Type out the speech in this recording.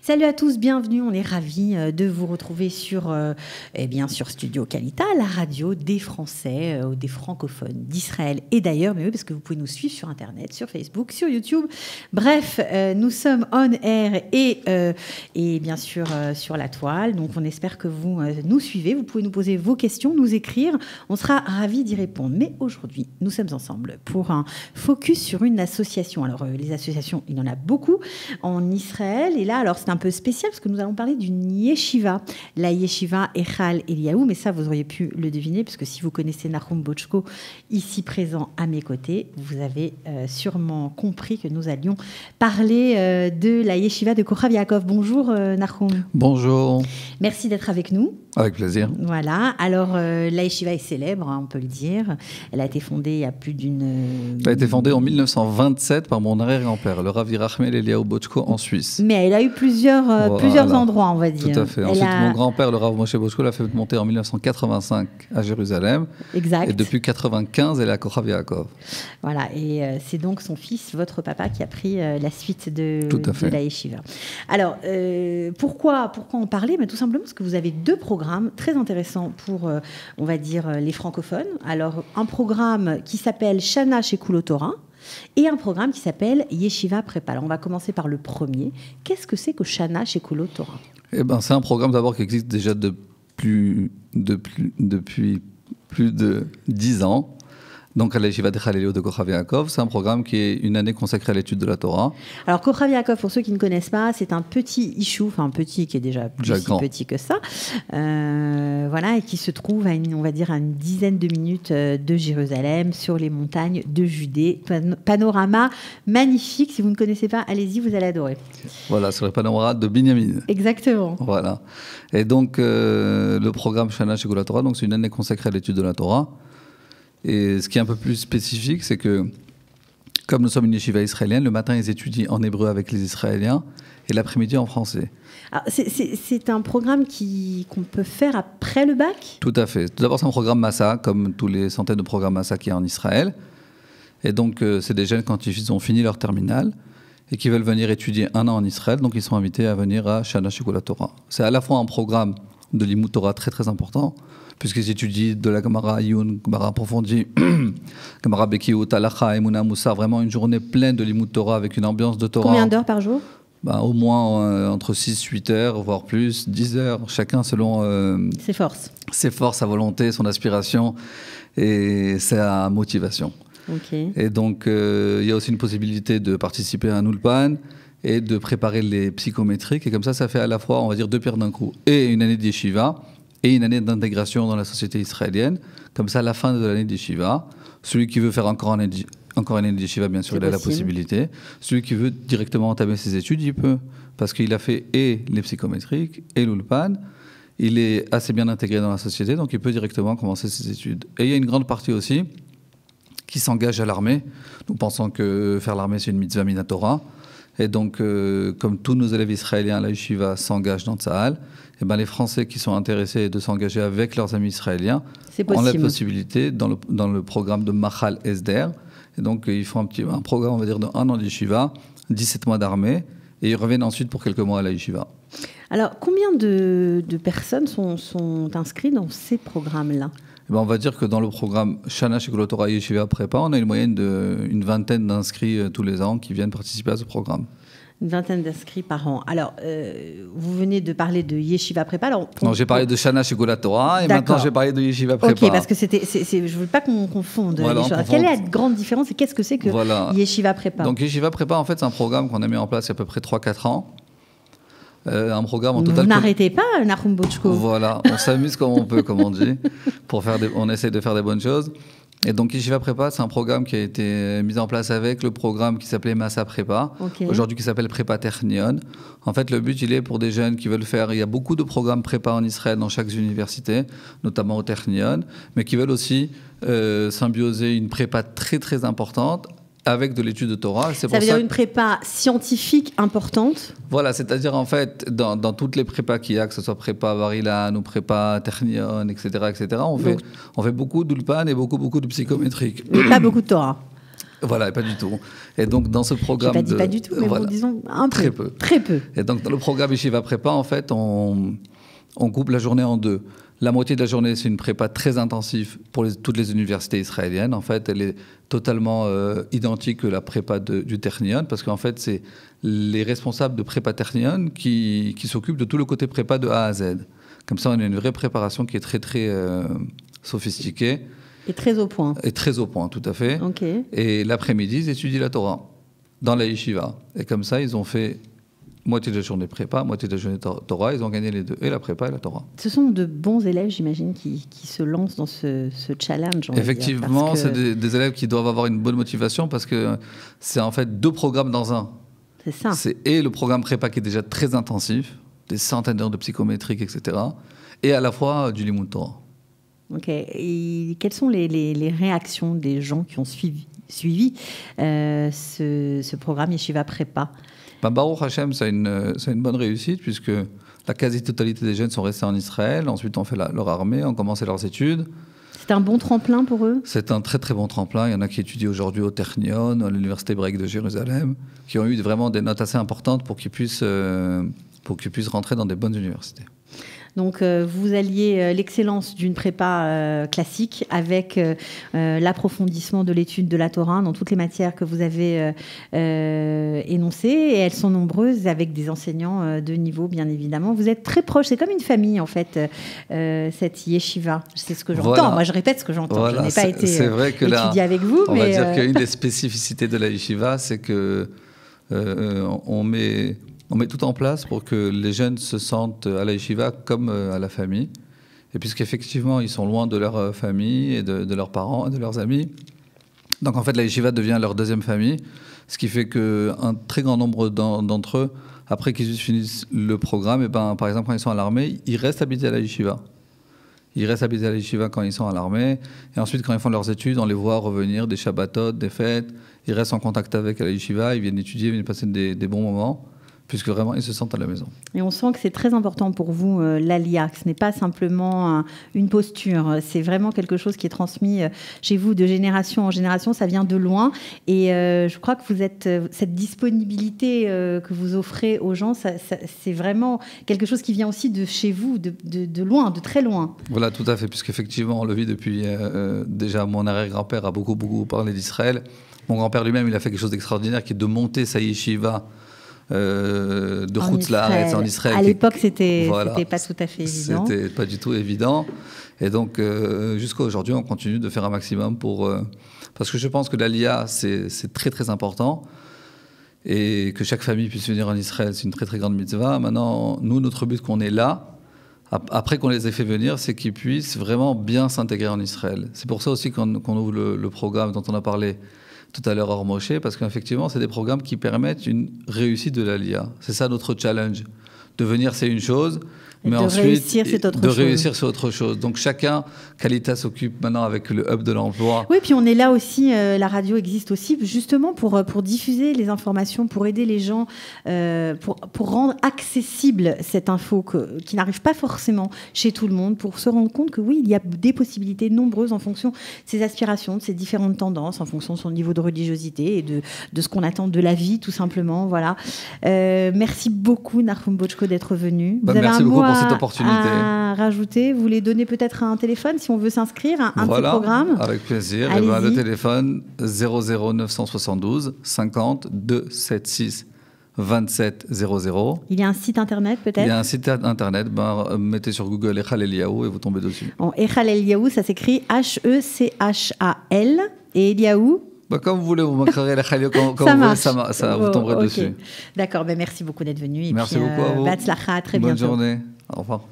Salut à tous, bienvenue. On est ravis de vous retrouver sur Studio Kalita, la radio des Français, des francophones d'Israël et d'ailleurs, mais oui, parce que vous pouvez nous suivre sur Internet, sur Facebook, sur YouTube. Bref, nous sommes on air et bien sûr sur la toile. Donc, on espère que vous nous suivez. Vous pouvez nous poser vos questions, nous écrire. On sera ravis d'y répondre. Mais aujourd'hui, nous sommes ensemble pour un focus sur une association. Alors, les associations, il y en a beaucoup en Israël. Et là, alors, c'est un peu spécial parce que nous allons parler d'une yeshiva, la yeshiva Echal Eliyahu, mais ça vous auriez pu le deviner parce que si vous connaissez Nahum Bochko ici présent à mes côtés, vous avez sûrement compris que nous allions parler de la yeshiva de Kochav Yaakov. Bonjour Nahum. Bonjour. Merci d'être avec nous. Avec plaisir. Voilà, alors la yeshiva est célèbre, on peut le dire. Elle a été fondée il y a plus d'une... Elle a été fondée en 1927 par mon arrière-grand-père, le Rav Yerachmel Eliyahu Bochko en Suisse. Mais elle a eu plusieurs endroits, on va dire. Tout à fait. Ensuite, mon grand-père, le Rav Moshe Bochko, l'a fait monter en 1985 à Jérusalem. Exact. Et depuis 1995, elle est à Kochav Yaakov. Voilà, et c'est donc son fils, votre papa, qui a pris la suite de la yeshiva. Alors, pourquoi en parler? Tout simplement parce que vous avez deux programmes très intéressants pour, on va dire, les francophones. Alors, un programme qui s'appelle Shana Shekulo Torah et un programme qui s'appelle Yeshiva Prépa. Alors, on va commencer par le premier. Qu'est-ce que c'est que Shana Shekulo Torah? C'est un programme d'abord qui existe déjà depuis plus de 10 ans. Donc, à la Yeshiva d'Echal Eliyahu de Kochav Yaakov, c'est un programme qui est une année consacrée à l'étude de la Torah. Alors, Kochav Yaakov, pour ceux qui ne connaissent pas, c'est un petit issue, enfin petit qui est déjà plus si petit que ça, voilà, et qui se trouve à une dizaine de minutes de Jérusalem, sur les montagnes de Judée. Panorama magnifique. Si vous ne connaissez pas, allez-y, vous allez adorer. Voilà, sur le panorama de Binyamin. Exactement. Voilà. Et donc, le programme Shana Shekulo Torah, donc c'est une année consacrée à l'étude de la Torah. Et ce qui est un peu plus spécifique, c'est que, comme nous sommes une yeshiva israélienne, le matin, ils étudient en hébreu avec les Israéliens et l'après-midi en français. Alors, c'est un programme qu'on peut faire après le bac? Tout à fait. Tout d'abord, c'est un programme Massa, comme tous les centaines de programmes Massa qu'il y a en Israël. Et donc, c'est des jeunes quand ils ont fini leur terminale et qui veulent venir étudier un an en Israël. Donc, ils sont invités à venir à Shana Shekulo Torah. C'est à la fois un programme de Limud Torah très, très important, puisqu'ils étudient de la Gemara Ayun, Gemara approfondie, Gemara Bekiut, Halacha, Emuna, Moussar, vraiment une journée pleine de Limud Torah avec une ambiance de Torah. Combien d'heures par jour? Au moins entre 6-8 heures, voire plus, 10 heures, chacun selon ses forces, sa volonté, son aspiration et sa motivation. Okay. Et donc, il y a aussi une possibilité de participer à un ulpan et de préparer les psychométriques. Et comme ça fait à la fois, on va dire, deux pierres d'un coup. Et une année de yeshiva, et une année d'intégration dans la société israélienne. Comme ça, à la fin de l'année d'yeshiva, celui qui veut faire encore une année d'yeshiva, bien sûr, il a la possibilité. Celui qui veut directement entamer ses études, il peut. Parce qu'il a fait et les psychométriques et l'ulpan. Il est assez bien intégré dans la société, donc il peut directement commencer ses études. Et il y a une grande partie aussi qui s'engage à l'armée. Nous pensons que faire l'armée, c'est une mitzvah minatora. Et donc, comme tous nos élèves israéliens, la yeshiva s'engage dans Tsahal, et les Français qui sont intéressés de s'engager avec leurs amis israéliens ont la possibilité dans le programme de Machal Esder. Et donc, ils font un programme, on va dire, de 1 an de yeshiva, 17 mois d'armée, et ils reviennent ensuite pour quelques mois à la yeshiva. Alors, combien de personnes sont inscrites dans ces programmes-là? On va dire que dans le programme Shana Shekulo Torah Yeshiva Prépa, on a une moyenne d'une vingtaine d'inscrits tous les ans qui viennent participer à ce programme. Une vingtaine d'inscrits par an. Alors, vous venez de parler de Yeshiva Prépa. Alors, non, j'ai parlé de Shana Shekulo Torah et maintenant j'ai parlé de Yeshiva Prépa. Ok, parce que je ne veux pas qu'on confonde les choses. Quelle est la grande différence et qu'est-ce que c'est que Yeshiva Prépa? Donc, Yeshiva Prépa, en fait, c'est un programme qu'on a mis en place il y a à peu près 3-4 ans. Un programme en total. Vous n'arrêtez pas, Nahum Bochko. Voilà, on s'amuse comme on peut, comme on dit. On essaie de faire des bonnes choses. Et donc, Yeshiva Prépa, c'est un programme qui a été mis en place avec le programme qui s'appelait Massa Prépa, aujourd'hui qui s'appelle Prépa Technion. En fait, le but, il est pour des jeunes qui veulent faire... Il y a beaucoup de programmes prépa en Israël dans chaque université, notamment au Technion, mais qui veulent aussi symbioser une prépa très, très importante avec de l'étude de Torah. Ça veut dire une prépa scientifique importante? Voilà, c'est-à-dire en fait, dans toutes les prépas qu'il y a, que ce soit prépa Bar-Ilan ou prépa Technion, etc., on fait beaucoup d'ulpan et beaucoup de psychométriques. Mais pas beaucoup de Torah. Voilà, pas du tout. Et donc, dans ce programme... Je n'ai pas dit pas du tout, mais bon, disons un peu. Très peu. Très peu. Et donc, dans le programme Yeshiva Prépa, en fait, on coupe la journée en deux. La moitié de la journée, c'est une prépa très intensive pour toutes les universités israéliennes. En fait, elle est totalement identique à la prépa du Technion, parce qu'en fait, c'est les responsables de prépa Technion qui s'occupent de tout le côté prépa de A à Z. Comme ça, on a une vraie préparation qui est très, très sophistiquée. Et très au point. Et très au point, tout à fait. Okay. Et l'après-midi, ils étudient la Torah dans la yeshiva. Et comme ça, ils ont fait moitié de la journée prépa, moitié de la journée Torah. Ils ont gagné les deux, et la prépa et la Torah. Ce sont de bons élèves, j'imagine, qui se lancent dans ce challenge. Effectivement, c'est des élèves qui doivent avoir une bonne motivation parce que c'est en fait 2 programmes dans un. C'est ça. Et le programme prépa qui est déjà très intensif, des centaines d'heures de psychométrique, etc. Et à la fois du Limoud Torah. Ok. Et quelles sont les réactions des gens qui ont suivi ce programme Yeshiva Prépa? Baruch Hashem, c'est une bonne réussite puisque la quasi-totalité des jeunes sont restés en Israël. Ensuite, on fait leur armée, on commencé leurs études. C'est un bon tremplin pour eux? C'est un très très bon tremplin. Il y en a qui étudient aujourd'hui au Technion, à l'Université hébraïque de Jérusalem, qui ont eu vraiment des notes assez importantes pour qu'ils puissent rentrer dans des bonnes universités. Donc, vous alliez l'excellence d'une prépa classique avec l'approfondissement de l'étude de la Torah dans toutes les matières que vous avez énoncées. Et elles sont nombreuses avec des enseignants de niveau, bien évidemment. Vous êtes très proches. C'est comme une famille, en fait, cette yeshiva. C'est ce que j'entends. Voilà. Moi, je répète ce que j'entends. Voilà. Je n'ai pas été étudiée avec vous. On va dire qu'une des spécificités de la yeshiva, c'est que on met tout en place pour que les jeunes se sentent à la yeshiva comme à la famille. Et puisqu'effectivement, ils sont loin de leur famille et de leurs parents et de leurs amis. Donc en fait, la yeshiva devient leur deuxième famille. Ce qui fait qu'un très grand nombre d'entre eux, après qu'ils finissent le programme, par exemple, quand ils sont à l'armée, ils restent habités à la yeshiva. Ils restent habités à la yeshiva quand ils sont à l'armée. Et ensuite, quand ils font leurs études, on les voit revenir des Shabbatot, des fêtes. Ils restent en contact avec la yeshiva, ils viennent étudier, ils viennent passer des bons moments, puisque vraiment, ils se sentent à la maison. Et on sent que c'est très important pour vous, l'Alia, que ce n'est pas simplement une posture, c'est vraiment quelque chose qui est transmis chez vous de génération en génération, ça vient de loin. Et je crois que vous êtes, cette disponibilité que vous offrez aux gens, c'est vraiment quelque chose qui vient aussi de chez vous, de loin, de très loin. Voilà, tout à fait, puisqu'effectivement, on le vit depuis déjà, mon arrière-grand-père a beaucoup parlé d'Israël. Mon grand-père lui-même, il a fait quelque chose d'extraordinaire, qui est de monter sa yeshiva de Chutz La'aretz en Israël. À l'époque, c'était pas tout à fait évident. C'était pas du tout évident. Et donc, jusqu'à aujourd'hui, on continue de faire un maximum parce que je pense que l'Aliyah, c'est très, très important. Et que chaque famille puisse venir en Israël, c'est une très, très grande mitzvah. Maintenant, nous, notre but qu'on est là, après qu'on les ait fait venir, c'est qu'ils puissent vraiment bien s'intégrer en Israël. C'est pour ça aussi qu'on ouvre le programme dont on a parlé tout à l'heure hors Moshe, parce qu'effectivement, c'est des programmes qui permettent une réussite de l'Aliyah. C'est ça notre challenge. De venir, c'est une chose, mais ensuite, réussir, c'est autre chose. Réussir, c'est autre chose. Donc chacun, Qualitas s'occupe maintenant avec le hub de l'emploi. Oui, puis on est là aussi, la radio existe aussi justement pour diffuser les informations, pour aider les gens, pour rendre accessible cette info qui n'arrive pas forcément chez tout le monde, pour se rendre compte que oui, il y a des possibilités nombreuses en fonction de ses aspirations, de ses différentes tendances, en fonction de son niveau de religiosité et de ce qu'on attend de la vie, tout simplement. Voilà. Merci beaucoup, Nahum Botchko, d'être venu. Vous avez merci beaucoup pour cette opportunité. À rajouter, vous voulez donner peut-être un téléphone si on veut s'inscrire à un de ces programmes? Avec plaisir. Et le téléphone 00 972 50 276 27 00. Il y a un site internet peut-être? Il y a un site internet. Mettez sur Google Echal Eliyahu et vous tombez dessus. Echal Eliyahu, ça s'écrit H-E-C-H-A-L et Eliyahu. Comme vous voulez, vous m'écrirez quand vous voulez, vous tomberez dessus. D'accord, merci beaucoup d'être venu. Merci beaucoup à vous. Batzlacha, à très bientôt. Bonne journée. Au revoir.